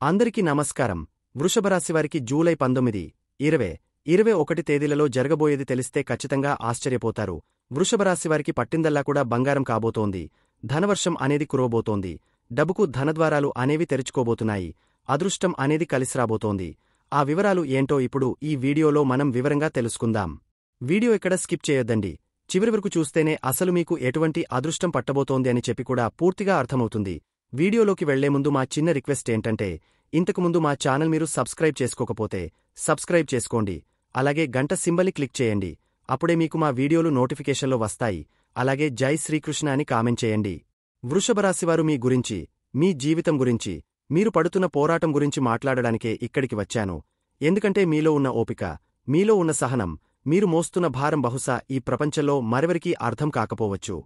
అందరికీ నమస్కారం. వృషభరాశివారికి జూలై 19, 2021 తేదీలలో జరగబోయేది తెలిస్తే ఖచ్చితంగా ఆశ్చర్యపోతారు. వృషభరాశివారికి పట్టిందల్లా కూడా బంగారం కాబోతోంది. ధనవర్షం అనేది కురవబోతోంది. డబ్బుకు ధనద్వారాలు అనేవి తెరుచుకోబోతున్నాయి. అదృష్టం అనేది కలిసిరాబోతోంది. ఆ వివరాలు ఏంటో ఇప్పుడు ఈ వీడియోలో మనం వివరంగా తెలుసుకుందాం. వీడియో ఎక్కడ స్కిప్ చేయొద్దండి. చివరి వరకు చూస్తేనే అసలు మీకు ఎటువంటి అదృష్టం పట్టబోతోంది అని చెప్పి కూడా పూర్తిగా అర్థమవుతుంది. వీడియోలోకి వెళ్లే ముందు మా చిన్న రిక్వెస్ట్ ఏంటంటే, ఇంతకుముందు మా ఛానల్ మీరు సబ్స్క్రైబ్ చేసుకోకపోతే సబ్స్క్రైబ్ చేసుకోండి. అలాగే గంట సింబల్ని క్లిక్ చేయండి. అప్పుడే మీకు మా వీడియోలు నోటిఫికేషన్లో వస్తాయి. అలాగే జై శ్రీకృష్ణ అని కామెంట్ చేయండి. వృషభరాశివారు మీ గురించి, మీ జీవితం గురించి, మీరు పడుతున్న పోరాటం గురించి మాట్లాడడానికే ఇక్కడికి వచ్చాను. ఎందుకంటే మీలో ఉన్న ఓపిక, మీలో ఉన్న సహనం, మీరు మోస్తున్న భారం బహుశా ఈ ప్రపంచంలో మరెవరికీ అర్థం కాకపోవచ్చు.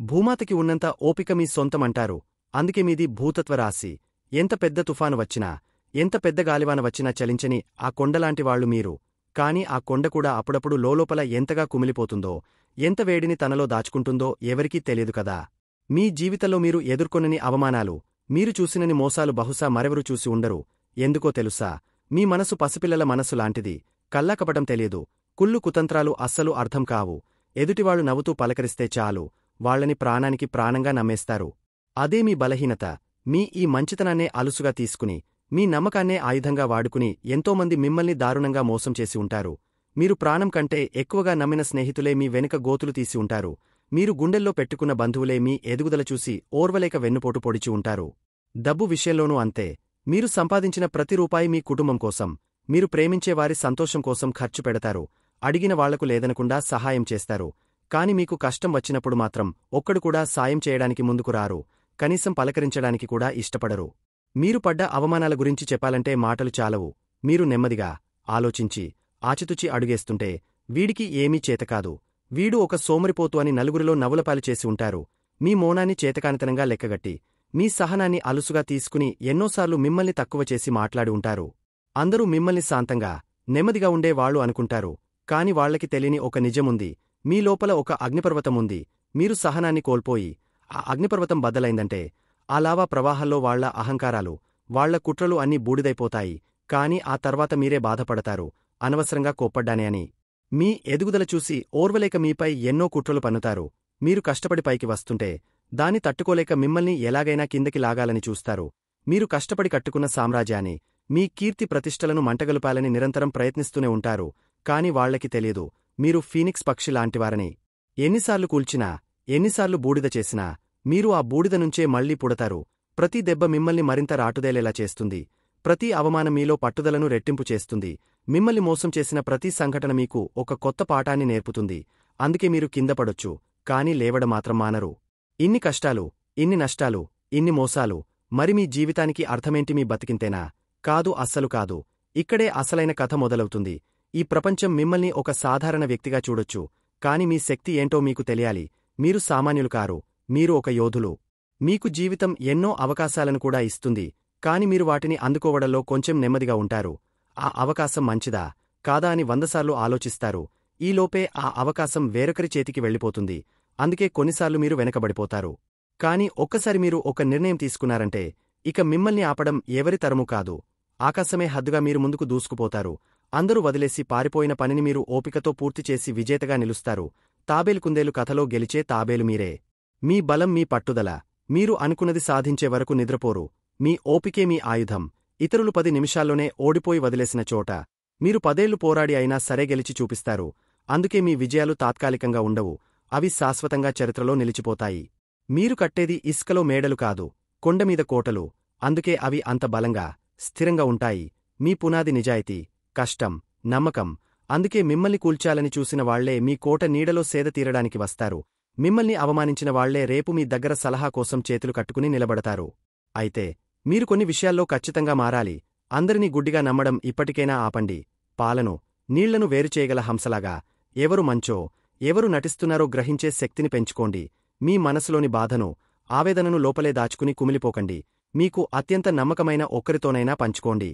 భూమాతకి ఉన్నంత ఓపిక మీ సొంతమంటారు. అందుకే మీది భూతత్వ రాశి. ఎంత పెద్ద తుఫాను వచ్చినా, ఎంత పెద్ద గాలివాన వచ్చినా చలించని ఆ కొండలాంటివాళ్లు మీరు. కాని ఆ కొండ కూడా అప్పుడప్పుడు లోలోపల ఎంతగా కుమిలిపోతుందో, ఎంత వేడిని తనలో దాచుకుంటుందో ఎవరికీ తెలియదు కదా. మీ జీవితంలో మీరు ఎదుర్కొనని అవమానాలు, మీరు చూసినని మోసాలు బహుశా మరెవరూ చూసి ఉండరు. ఎందుకో తెలుసా? మీ మనసు పసిపిల్లల మనసు లాంటిది. కల్లాకపటం తెలియదు. కుళ్ళు కుతంత్రాలు అస్సలు అర్థం కావు. ఎదుటివాళ్లు నవ్వుతూ పలకరిస్తే చాలు, వాళ్లని ప్రాణానికి ప్రాణంగా నమ్మేస్తారు. అదే మీ బలహీనత. మీ ఈ మంచితనాన్నే అలుసుగా తీసుకుని, మీ నమ్మకాన్నే ఆయుధంగా వాడుకుని ఎంతోమంది మిమ్మల్ని దారుణంగా మోసం చేసి ఉంటారు. మీరు ప్రాణం కంటే ఎక్కువగా నమ్మిన స్నేహితులే మీ వెనుక గోతులు తీసి ఉంటారు. మీరు గుండెల్లో పెట్టుకున్న బంధువులే మీ ఎదుగుదల చూసి ఓర్వలేక వెన్నుపోటు పొడిచి ఉంటారు. డబ్బు విషయంలోనూ అంతే. మీరు సంపాదించిన ప్రతి రూపాయి మీ కుటుంబం కోసం, మీరు ప్రేమించేవారి సంతోషం కోసం ఖర్చు పెడతారు. అడిగిన వాళ్లకు లేదనకుండా సహాయం చేస్తారు. కాని మీకు కష్టం వచ్చినప్పుడు మాత్రం ఒక్కడు కూడా సాయం చేయడానికి ముందుకు రారు. కనీసం పలకరించడానికి కూడా ఇష్టపడరు. మీరు పడ్డ అవమానాల గురించి చెప్పాలంటే మాటలు చాలవు. మీరు నెమ్మదిగా ఆలోచించి ఆచితూచి అడుగేస్తుంటే, వీడికి ఏమీ చేతకాదు, వీడు ఒక సోమరిపోతు అని నలుగురిలో నవ్వులపాలు చేసి ఉంటారు. మీ మౌనాన్ని చేతకానితనంగా లెక్కగట్టి, మీ సహనాన్ని అలుసుగా తీసుకుని ఎన్నోసార్లు మిమ్మల్ని తక్కువ చేసి మాట్లాడి ఉంటారు. అందరూ మిమ్మల్ని శాంతంగా, నెమ్మదిగా ఉండే వాళ్లు అనుకుంటారు. కాని వాళ్లకి తెలియని ఒక నిజముంది. మీ లోపల ఒక అగ్నిపర్వతముంది. మీరు సహనాన్ని కోల్పోయి ఆ అగ్నిపర్వతం బద్దలైందంటే, ఆ లావా ప్రవాహంలో వాళ్ల అహంకారాలు, వాళ్ల కుట్రలు అన్నీ బూడిదైపోతాయి. కాని ఆ తర్వాత మీరే బాధపడతారు, అనవసరంగా కోప్పడ్డానే అని. మీ ఎదుగుదల చూసి ఓర్వలేక మీపై ఎన్నో కుట్రలు పన్నుతారు. మీరు కష్టపడి పైకి వస్తుంటే, దాన్ని తట్టుకోలేక మిమ్మల్ని ఎలాగైనా కిందకి లాగాలని చూస్తారు. మీరు కష్టపడి కట్టుకున్న సామ్రాజ్యాన్ని, మీ కీర్తి ప్రతిష్టలను మంటగలుపాలని నిరంతరం ప్రయత్నిస్తూనే ఉంటారు. కాని వాళ్లకి తెలియదు, మీరు ఫీనిక్స్ పక్షి లాంటివారని. ఎన్నిసార్లు కూల్చినా, ఎన్నిసార్లు బూడిద చేసినా, మీరు ఆ బూడిద నుంచే మళ్లీ పుడతారు. ప్రతి దెబ్బ మిమ్మల్ని మరింత రాటుదేలేలా చేస్తుంది. ప్రతి అవమానం మీలో పట్టుదలను రెట్టింపు చేస్తుంది. మిమ్మల్ని మోసం చేసిన ప్రతి సంఘటన మీకు ఒక కొత్త పాఠాన్ని నేర్పుతుంది. అందుకే మీరు కిందపడొచ్చు, కాని లేవడం మాత్రం మానరు. ఇన్ని కష్టాలు, ఇన్ని నష్టాలు, ఇన్ని మోసాలు, మరి మీ జీవితానికి అర్థమేంటి? మీ బతికింతేనా? కాదు, అస్సలు కాదు. ఇక్కడే అసలైన కథ మొదలవుతుంది. ఈ ప్రపంచం మిమ్మల్ని ఒక సాధారణ వ్యక్తిగా చూడొచ్చు. కాని మీ శక్తి ఏంటో మీకు తెలియాలి. మీరు సామాన్యులు కారు, మీరు ఒక యోధులు. మీకు జీవితం ఎన్నో అవకాశాలను కూడా ఇస్తుంది. కాని మీరు వాటిని అందుకోవడంలో కొంచెం నెమ్మదిగా ఉంటారు. ఆ అవకాశం మంచిదా, కాదా అని 100 సార్లు ఆలోచిస్తారు. ఈలోపే ఆ అవకాశం వేరొకరి చేతికి వెళ్ళిపోతుంది. అందుకే కొన్నిసార్లు మీరు వెనకబడిపోతారు. కాని ఒక్కసారి మీరు ఒక నిర్ణయం తీసుకున్నారంటే, ఇక మిమ్మల్ని ఆపడం ఎవరి తరమూ కాదు. ఆకాశమే హద్దుగా మీరు ముందుకు దూసుకుపోతారు. అందరూ వదిలేసి పారిపోయిన పనిని మీరు ఓపికతో పూర్తిచేసి విజేతగా నిలుస్తారు. తాబేలు కుందేలు కథలో గెలిచే తాబేలు మీరే. మీ బలం, మీ పట్టుదల, మీరు అనుకున్నది సాధించే వరకు నిద్రపోరు. మీ ఓపికే మీ ఆయుధం. ఇతరులు 10 నిమిషాల్లోనే ఓడిపోయి వదిలేసిన చోట, మీరు 10 ఏళ్లు పోరాడి అయినా సరే గెలిచి చూపిస్తారు. అందుకే మీ విజయాలు తాత్కాలికంగా ఉండవు. అవి శాశ్వతంగా చరిత్రలో నిలిచిపోతాయి. మీరు కట్టేది ఇసుకలో మేడలు కాదు, కొండమీద కోటలు. అందుకే అవి అంత బలంగా, స్థిరంగా ఉంటాయి. మీ పునాది నిజాయితీ, కష్టం, నమ్మకం. అందుకే మిమ్మల్ని కూల్చాలని చూసిన వాళ్లే మీ కోట నీడలో సేద తీరడానికి వస్తారు. మిమ్మల్ని అవమానించిన వాళ్లే రేపు మీ దగ్గర సలహా కోసం చేతులు కట్టుకుని నిలబడతారు. అయితే మీరు కొన్ని విషయాల్లో ఖచ్చితంగా మారాలి. అందరినీ గుడ్డిగా నమ్మడం ఇప్పటికైనా ఆపండి. పాలను, నీళ్లను వేరుచేయగల హంసలాగా ఎవరు మంచో, ఎవరు నటిస్తున్నారో గ్రహించే శక్తిని పెంచుకోండి. మీ మనసులోని బాధను, ఆవేదనను లోపలే దాచుకుని కుమిలిపోకండి. మీకు అత్యంత నమ్మకమైన ఒక్కరితోనైనా పంచుకోండి.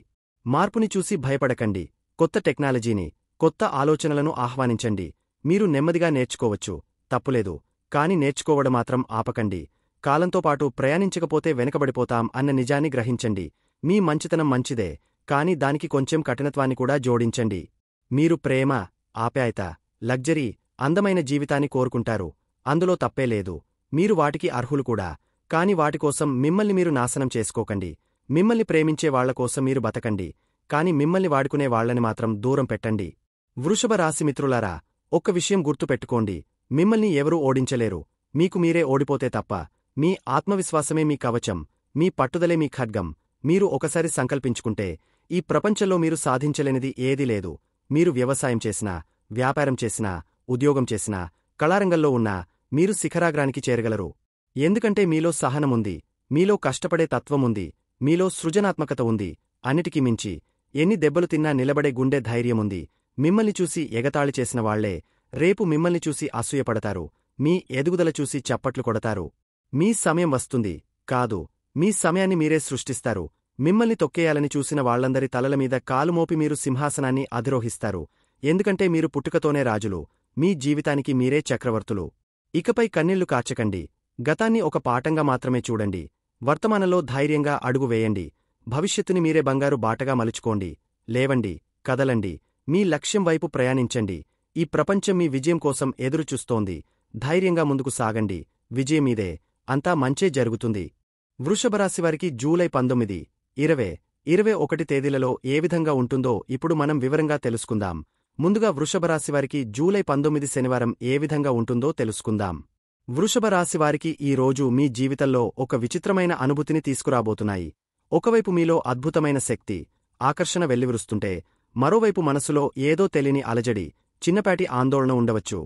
మార్పుని చూసి భయపడకండి. కొత్త టెక్నాలజీని, కొత్త ఆలోచనలను ఆహ్వానించండి. మీరు నెమ్మదిగా నేర్చుకోవచ్చు, తప్పులేదు. కాని నేర్చుకోవడం మాత్రం ఆపకండి. కాలంతో పాటు ప్రయాణించకపోతే వెనకబడిపోతాం అన్న నిజాన్ని గ్రహించండి. మీ మంచితనం మంచిదే, కాని దానికి కొంచెం కఠినత్వాన్ని కూడా జోడించండి. మీరు ప్రేమ, ఆప్యాయత, లగ్జరీ, అందమైన జీవితాన్ని కోరుకుంటారు. అందులో తప్పేలేదు. మీరు వాటికి అర్హులు కూడా. కాని వాటికోసం మిమ్మల్ని మీరు నాశనం చేసుకోకండి. మిమ్మల్ని ప్రేమించే వాళ్లకోసం మీరు బతకండి. కాని మిమ్మల్ని వాడుకునే వాళ్లని మాత్రం దూరం పెట్టండి. వృషభ రాశి మిత్రులారా, ఒక్క విషయం గుర్తుపెట్టుకోండి. మిమ్మల్ని ఎవరూ ఓడించలేరు. మీకు మీరే ఓడిపోతే తప్ప. మీ ఆత్మవిశ్వాసమే మీ కవచం, మీ పట్టుదలే మీ ఖడ్గం. మీరు ఒకసారి సంకల్పించుకుంటే ఈ ప్రపంచంలో మీరు సాధించలేనిది ఏదీ లేదు. మీరు వ్యవసాయం చేసినా, వ్యాపారం చేసినా, ఉద్యోగం చేసినా, కళారంగంలో ఉన్నా మీరు శిఖరాగ్రానికి చేరగలరు. ఎందుకంటే మీలో సహనముంది, మీలో కష్టపడే తత్వముంది, మీలో సృజనాత్మకత ఉంది. అన్నిటికీ మించి ఎన్ని దెబ్బలు తిన్నా నిలబడే గుండె ధైర్యముంది. మిమ్మల్ని చూసి ఎగతాళి చేసిన వాళ్లే రేపు మిమ్మల్ని చూసి అసూయపడతారు. మీ ఎదుగుదల చూసి చప్పట్లు కొడతారు. మీ సమయం వస్తుంది, కాదు, మీ సమయాన్ని మీరే సృష్టిస్తారు. మిమ్మల్ని తొక్కేయాలని చూసిన వాళ్లందరి తలలమీద కాలుమోపి మీరు సింహాసనాన్ని అధిరోహిస్తారు. ఎందుకంటే మీరు పుట్టుకతోనే రాజులు. మీ జీవితానికి మీరే చక్రవర్తులు. ఇకపై కన్నీళ్లు కార్చకండి. గతాన్ని ఒక పాఠంగా మాత్రమే చూడండి. వర్తమానంలో ధైర్యంగా అడుగు వేయండి. భవిష్యత్తుని మీరే బంగారు బాటగా మలుచుకోండి. లేవండి, కదలండి, మీ లక్ష్యం వైపు ప్రయాణించండి. ఈ ప్రపంచం మీ విజయం కోసం ఎదురుచూస్తోంది. ధైర్యంగా ముందుకు సాగండి. విజయమీదే. అంతా మంచే జరుగుతుంది. వృషభరాశివారికి జూలై 19, 20, 21 తేదీలలో ఏ విధంగా ఉంటుందో ఇప్పుడు మనం వివరంగా తెలుసుకుందాం. ముందుగా వృషభరాశివారికి జూలై 19 శనివారం ఏ విధంగా ఉంటుందో తెలుసుకుందాం. వృషభరాశివారికి ఈ రోజు మీ జీవితంలో ఒక విచిత్రమైన అనుభూతిని తీసుకురాబోతున్నాయి. ఒకవైపు మీలో అద్భుతమైన శక్తి, ఆకర్షణ వెల్లివిరుస్తుంటే, మరోవైపు మనసులో ఏదో తెలియని అలజడి, చిన్నపాటి ఆందోళన ఉండవచ్చు.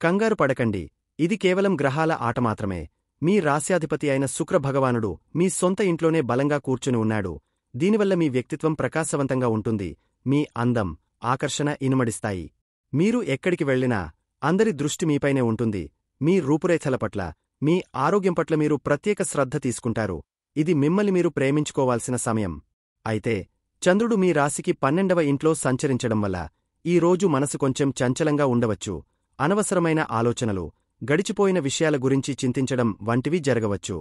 కంగారు పడకండి. ఇది కేవలం గ్రహాల ఆట మాత్రమే. మీ రాశ్యాధిపతి అయిన శుక్రభగవానుడు మీ సొంత ఇంట్లోనే బలంగా కూర్చుని ఉన్నాడు. దీనివల్ల మీ వ్యక్తిత్వం ప్రకాశవంతంగా ఉంటుంది. మీ అందం, ఆకర్షణ ఇనుమడిస్తాయి. మీరు ఎక్కడికి వెళ్లినా అందరి దృష్టి మీపైనే ఉంటుంది. మీ రూపురేఖల పట్ల, మీ ఆరోగ్యం పట్ల మీరు ప్రత్యేక శ్రద్ధ తీసుకుంటారు. ఇది మిమ్మల్ని మీరు ప్రేమించుకోవాల్సిన సమయం. అయితే చంద్రుడు మీ రాశికి 12వ ఇంట్లో సంచరించడం వల్ల ఈ రోజు మనసు కొంచెం చంచలంగా ఉండవచ్చు. అనవసరమైన ఆలోచనలు, గడిచిపోయిన విషయాల గురించి చింతించడం వంటివి జరగవచ్చు.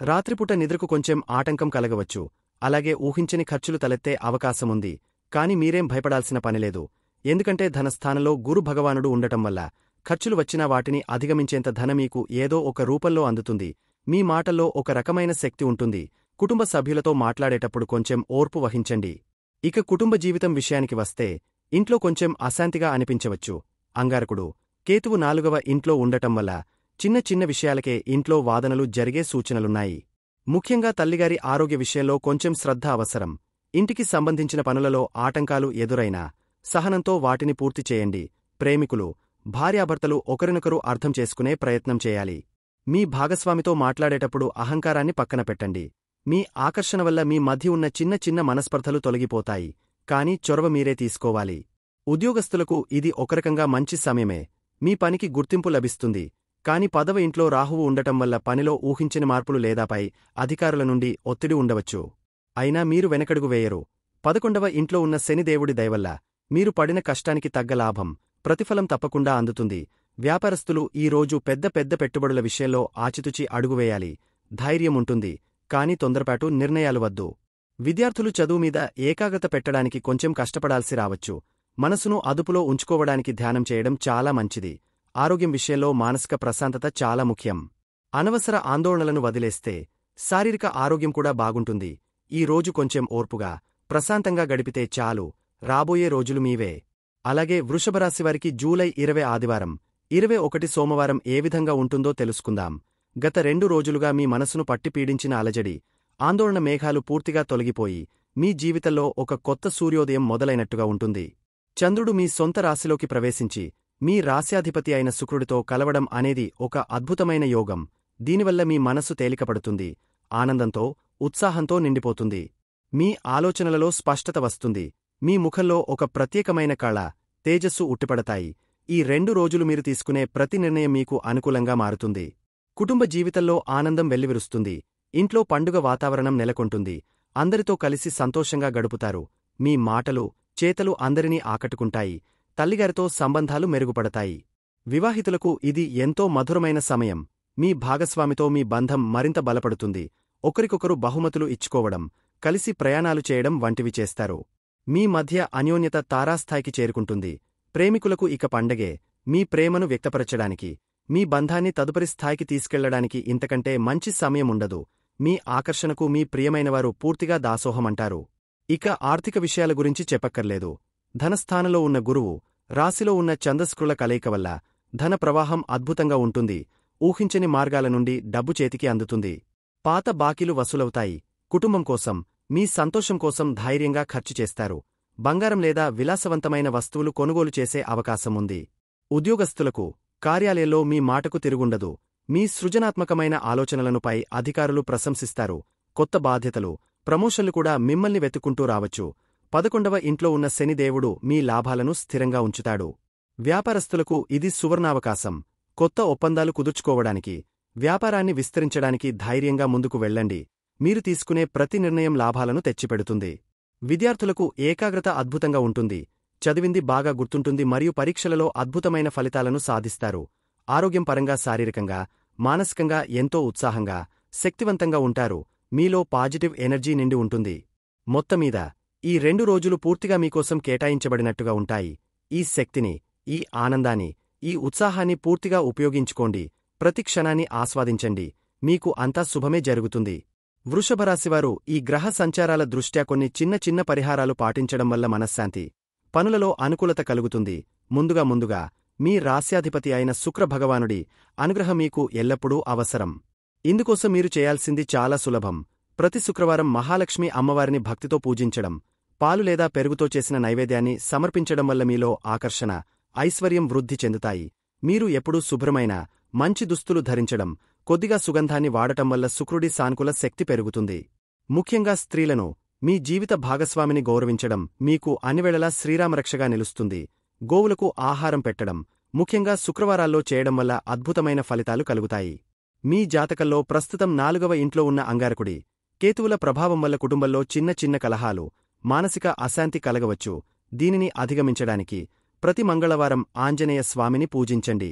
రాత్రిపూట నిద్రకు కొంచెం ఆటంకం కలగవచ్చు. అలాగే ఊహించని ఖర్చులు తలెత్తే అవకాశముంది. కాని మీరేం భయపడాల్సిన పనిలేదు. ఎందుకంటే ధనస్థానంలో గురు భగవానుడు ఉండటం వల్ల ఖర్చులు వచ్చినా వాటిని అధిగమించేంత ధన మీకు ఏదో ఒక రూపంలో అందుతుంది. మీ మాటల్లో ఒక రకమైన శక్తి ఉంటుంది. కుటుంబ సభ్యులతో మాట్లాడేటప్పుడు కొంచెం ఓర్పు వహించండి. ఇక కుటుంబ జీవితం విషయానికి వస్తే ఇంట్లో కొంచెం అశాంతిగా అనిపించవచ్చు. అంగారకుడు, కేతువు 4వ ఇంట్లో ఉండటం వల్ల చిన్న చిన్న విషయాలకే ఇంట్లో వాదనలు జరిగే సూచనలున్నాయి. ముఖ్యంగా తల్లిగారి ఆరోగ్య విషయంలో కొంచెం శ్రద్ధ అవసరం. ఇంటికి సంబంధించిన పనులలో ఆటంకాలు ఎదురైనా సహనంతో వాటిని పూర్తి చేయండి. ప్రేమికులు, భార్యాభర్తలు ఒకరినొకరు అర్థం చేసుకునే ప్రయత్నం చేయాలి. మీ భాగస్వామితో మాట్లాడేటప్పుడు అహంకారాన్ని పక్కన పెట్టండి. మీ ఆకర్షణ వల్ల మీ మధ్య ఉన్న చిన్న చిన్న మనస్పర్ధలు తొలగిపోతాయి. కాని చొరవ మీరే తీసుకోవాలి. ఉద్యోగస్తులకు ఇది ఒకరకంగా మంచి సమయమే. మీ పనికి గుర్తింపు లభిస్తుంది. కాని 10వ ఇంట్లో రాహువు ఉండటం వల్ల పనిలో ఊహించని మార్పులు లేదా పై అధికారుల నుండి ఒత్తిడి ఉండవచ్చు. అయినా మీరు వెనకడుగు వేయరు. 11వ ఇంట్లో ఉన్న శనిదేవుడి దయవల్ల మీరు పడిన కష్టానికి తగ్గ లాభం, ప్రతిఫలం తప్పకుండా అందుతుంది. వ్యాపారస్తులు ఈ రోజు పెద్ద పెద్ద పెట్టుబడుల విషయంలో ఆచితూచి అడుగువేయాలి. ధైర్యముంటుంది, కాని తొందరపాటు నిర్ణయాలు వద్దు. విద్యార్థులు చదువు మీద ఏకాగ్రత పెట్టడానికి కొంచెం కష్టపడాల్సి రావచ్చు. మనసును అదుపులో ఉంచుకోవడానికి ధ్యానం చేయడం చాలా మంచిది. ఆరోగ్యం విషయంలో మానసిక ప్రశాంతత చాలా ముఖ్యం. అనవసర ఆందోళనలను వదిలేస్తే శారీరక ఆరోగ్యం కూడా బాగుంటుంది. ఈ రోజు కొంచెం ఓర్పుగా, ప్రశాంతంగా గడిపితే చాలు. రాబోయే రోజులు మీవే. అలాగే వృషభరాశివారికి జూలై 20 ఆదివారం, 21 సోమవారం ఏ విధంగా ఉంటుందో తెలుసుకుందాం. గత 2 రోజులుగా మీ మనసును పట్టి పీడించిన అలజడి, ఆందోళన మేఘాలు పూర్తిగా తొలగిపోయి మీ జీవితంలో ఒక కొత్త సూర్యోదయం మొదలైనట్టుగా ఉంటుంది. చంద్రుడు మీ సొంత రాశిలోకి ప్రవేశించి మీ రాశ్యాధిపతి అయిన శుక్రుడితో కలవడం అనేది ఒక అద్భుతమైన యోగం. దీనివల్ల మీ మనసు తేలికపడుతుంది. ఆనందంతో, ఉత్సాహంతో నిండిపోతుంది. మీ ఆలోచనలలో స్పష్టత వస్తుంది. మీ ముఖంలో ఒక ప్రత్యేకమైన కళ, తేజస్సు ఉట్టిపడతాయి. ఈ 2 రోజులు మీరు తీసుకునే ప్రతి నిర్ణయం మీకు అనుకూలంగా మారుతుంది. కుటుంబ జీవితంలో ఆనందం వెల్లివిరుస్తుంది. ఇంట్లో పండుగ వాతావరణం నెలకొంటుంది. అందరితో కలిసి సంతోషంగా గడుపుతారు. మీ మాటలు, చేతలు అందరినీ ఆకట్టుకుంటాయి. తల్లిగారితో సంబంధాలు మెరుగుపడతాయి. వివాహితులకు ఇది ఎంతో మధురమైన సమయం. మీ భాగస్వామితో మీ బంధం మరింత బలపడుతుంది. ఒకరికొకరు బహుమతులు ఇచ్చుకోవడం, కలిసి ప్రయాణాలు చేయడం వంటివి చేస్తారు. మీ మధ్య అన్యోన్యత తారాస్థాయికి చేరుకుంటుంది. ప్రేమికులకు ఇక పండగే. మీ ప్రేమను వ్యక్తపరచడానికి, మీ బంధాన్ని తదుపరి స్థాయికి తీసుకెళ్లడానికి ఇంతకంటే మంచి సమయముండదు. మీ ఆకర్షణకు మీ ప్రియమైనవారు పూర్తిగా దాసోహమంటారు. ఇక ఆర్థిక విషయాల గురించి చెప్పక్కర్లేదు. ధనస్థానంలో ఉన్న గురువు, రాశిలో ఉన్న చంద్రశుక్రుల కలయిక వల్ల ధన ప్రవాహం అద్భుతంగా ఉంటుంది. ఊహించని మార్గాల నుండి డబ్బు చేతికి అందుతుంది. పాత బాకీలు వసూలవుతాయి. కుటుంబం కోసం, మీ సంతోషం కోసం ధైర్యంగా ఖర్చు చేస్తారు. బంగారం లేదా విలాసవంతమైన వస్తువులు కొనుగోలు చేసే అవకాశముంది. ఉద్యోగస్తులకు, కార్యాలయంలో మీ మాటకు తిరుగుండదు. మీ సృజనాత్మకమైన ఆలోచనలను పై అధికారులు ప్రశంసిస్తారు. కొత్త బాధ్యతలు, ప్రమోషన్లు కూడా మిమ్మల్ని వెతుక్కుంటూ రావచ్చు. 11వ ఇంట్లో ఉన్న శనిదేవుడు మీ లాభాలను స్థిరంగా ఉంచుతాడు. వ్యాపారస్తులకు ఇది సువర్ణావకాశం. కొత్త ఒప్పందాలు కుదుర్చుకోవడానికి, వ్యాపారాన్ని విస్తరించడానికి ధైర్యంగా ముందుకు వెళ్ళండి. మీరు తీసుకునే ప్రతి నిర్ణయం లాభాలను తెచ్చిపెడుతుంది. విద్యార్థులకు ఏకాగ్రత అద్భుతంగా ఉంటుంది. చదివింది బాగా గుర్తుంటుంది మరియు పరీక్షలలో అద్భుతమైన ఫలితాలను సాధిస్తారు. ఆరోగ్యం పరంగా శారీరకంగా, మానసికంగా ఎంతో ఉత్సాహంగా, శక్తివంతంగా ఉంటారు. మీలో పాజిటివ్ ఎనర్జీ నిండి ఉంటుంది. మొత్తమీద ఈ 2 రోజులు పూర్తిగా మీకోసం కేటాయించబడినట్టుగా ఉంటాయి. ఈ శక్తిని, ఈ ఆనందాన్ని, ఈ ఉత్సాహాన్ని పూర్తిగా ఉపయోగించుకోండి. ప్రతి క్షణాన్ని ఆస్వాదించండి. మీకు అంతా శుభమే జరుగుతుంది. వృషభరాశివారు ఈ గ్రహ సంచారాల దృష్ట్యా కొన్ని చిన్న చిన్న పరిహారాలు పాటించడం వల్ల మనశ్శాంతి, పనులలో అనుకూలత కలుగుతుంది. ముందుగా మీ రాశ్యాధిపతి అయిన శుక్రభగవానుడి అనుగ్రహం మీకు ఎల్లప్పుడూ అవసరం. ఇందుకోసం మీరు చేయాల్సింది చాలా సులభం. ప్రతి శుక్రవారం మహాలక్ష్మి అమ్మవారిని భక్తితో పూజించడం, పాలు లేదా పెరుగుతో చేసిన నైవేద్యాన్ని సమర్పించడం వల్ల మీలో ఆకర్షణ, ఐశ్వర్యం వృద్ధి చెందుతాయి. మీరు ఎప్పుడూ శుభ్రమైన, మంచి దుస్తులు ధరించడం, కొద్దిగా సుగంధాన్ని వాడటం వల్ల శుక్రుడి సానుకూల శక్తి పెరుగుతుంది. ముఖ్యంగా స్త్రీలను, మీ జీవిత భాగస్వామిని గౌరవించడం మీకు అన్నివేళలా శ్రీరామరక్షగా నిలుస్తుంది. గోవులకు ఆహారం పెట్టడం, ముఖ్యంగా శుక్రవారాల్లో చేయడం వల్ల అద్భుతమైన ఫలితాలు కలుగుతాయి. మీ జాతకంలో ప్రస్తుతం 4వ ఇంట్లో ఉన్న అంగారకుడి, కేతువుల ప్రభావం వల్ల కుటుంబంలో చిన్న చిన్న కలహాలు, మానసిక అశాంతి కలగవచ్చు. దీనిని అధిగమించడానికి ప్రతి మంగళవారం ఆంజనేయ స్వామిని పూజించండి.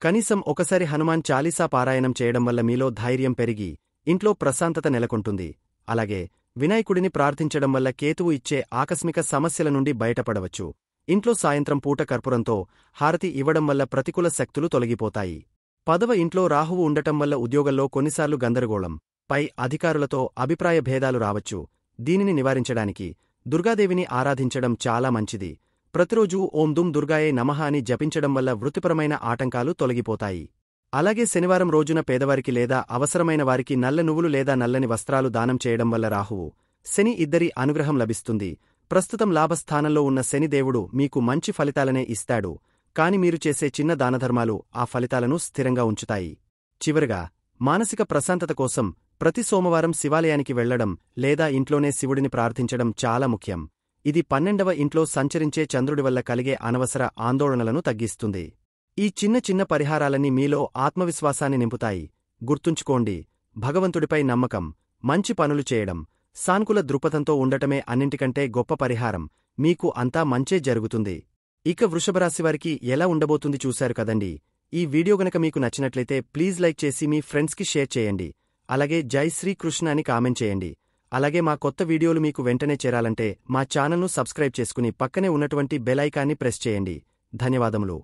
కనీసం ఒకసారి హనుమాన్ చాలీసా పారాయణం చేయడం వల్ల మీలో ధైర్యం పెరిగి ఇంట్లో ప్రశాంతత నెలకొంటుంది. అలాగే వినాయకుడిని ప్రార్థించడం వల్ల కేతువు ఇచ్చే ఆకస్మిక సమస్యల నుండి బయటపడవచ్చు. ఇంట్లో సాయంత్రం పూట కర్పూరంతో హారతి ఇవ్వడం వల్ల ప్రతికూల శక్తులు తొలగిపోతాయి. 10వ ఇంట్లో రాహువు ఉండటం వల్ల ఉద్యోగంలో కొన్నిసార్లు గందరగోళం, పై అధికారులతో అభిప్రాయ భేదాలు రావచ్చు. దీనిని నివారించడానికి దుర్గాదేవిని ఆరాధించడం చాలా మంచిది. ప్రతిరోజూ ఓం దుం దుర్గాయే నమః అని జపించడం వల్ల వృత్తిపరమైన ఆటంకాలు తొలగిపోతాయి. అలాగే శనివారం రోజున పేదవారికి లేదా అవసరమైన వారికి నల్ల నువ్వులు లేదా నల్లని వస్త్రాలు దానం చేయడం వల్ల రాహువు, శని ఇద్దరి అనుగ్రహం లభిస్తుంది. ప్రస్తుతం లాభస్థానంలో ఉన్న శనిదేవుడు మీకు మంచి ఫలితాలనే ఇస్తాడు. కాని మీరు చేసే చిన్న దానధర్మాలు ఆ ఫలితాలను స్థిరంగా ఉంచుతాయి. చివరగా, మానసిక ప్రశాంతత కోసం ప్రతి సోమవారం శివాలయానికి వెళ్లడం లేదా ఇంట్లోనే శివుడిని ప్రార్థించడం చాలా ముఖ్యం. ఇది 12వ ఇంట్లో సంచరించే చంద్రుడి వల్ల కలిగే అనవసర ఆందోళనలను తగ్గిస్తుంది. ఈ చిన్న చిన్న పరిహారాలన్నీ మీలో ఆత్మవిశ్వాసాన్ని నింపుతాయి. గుర్తుంచుకోండి, భగవంతుడిపై నమ్మకం, మంచి పనులు చేయడం, సానుకూల దృక్పథంతో ఉండటమే అన్నింటికంటే గొప్ప పరిహారం. మీకు అంతా మంచే జరుగుతుంది. ఇక వృషభరాశివారికి ఎలా ఉండబోతుంది చూశారు కదండి. ఈ వీడియో గనక మీకు నచ్చినట్లయితే ప్లీజ్ లైక్ చేసి మీ ఫ్రెండ్స్కి షేర్ చేయండి. అలాగే జై శ్రీకృష్ణ అని కామెంట్ చేయండి. అలాగే మా కొత్త వీడియోలు మీకు వెంటనే చేరాలంటే మా ఛానల్ను సబ్స్క్రైబ్ చేసుకుని పక్కనే ఉన్నటువంటి బెల్ ఐకాన్ని ప్రెస్ చేయండి. ధన్యవాదములు.